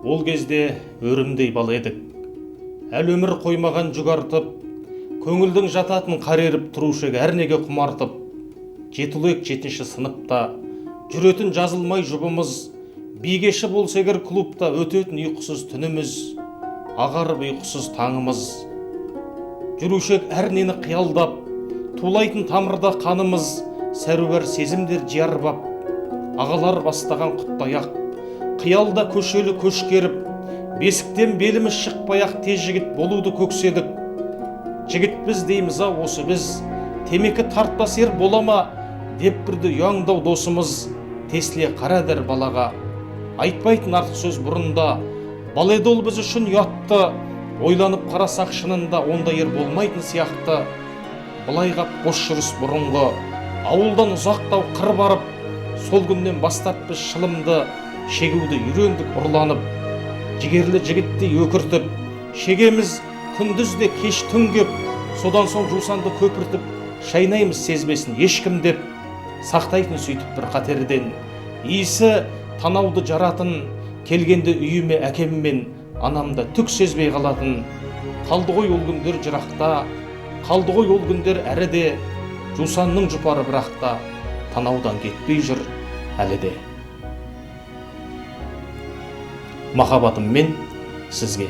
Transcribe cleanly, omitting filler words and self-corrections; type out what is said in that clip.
Ол кезде өрімдей бала едік. Әл өмір қоймаған жүк артып, көңілдің жататын қареріп тұрушы әрнеге құмартып, жетілек 7-ші сыныпта жүретін жазылмай жұбымыз, бигеші болса егер клубта өтетін ұйқысыз түніміз, ағарып ұйқысыз таңымыз. Жүрушек әрнені қиялдап, тулайтын тамырда қанымыз, сәрубар сезімдер жиарбап, ағалар бастаған құттаяқ, қиялда көшелі көшкеріп, бесіктен беліміз шықпаяқ тез жігіт болуды көкседік. Жігітпіз дейміз осы біз, темекі тартпас ер болама, деп бірді ұяңдау досымыз, тесіле қарадыр балаға. Айтпайтын артық сөз бұрында, бал еді ол біз үшін ұятты, ойланып қарасақ шынында онда ер болмайтын сияқты. Былайғап бош жүріс бұрынғы, ауылдан ұзақтау қыр барып, сол күннен бастап біз шылымды, шегуді үйрендік ұрланып, жігерлі жігітті өкіртіп, шегеміз күндізде кеш түнгеп, содан соң жусанды көпіртіп, шайнаймыз сезбесін ешкім деп, сақтайтын сөйтіп бір қатерден, иісі танауды жаратын, келгенде үйіме әкеммен, анамда түк сезбей қалатын. Қалды ғой ол күндер жырақта, қалды ғой ол күндер әріде, жусанның жұпары бірақта, танаудан кетпей жүр әлі де. Махаббатыммен сізге.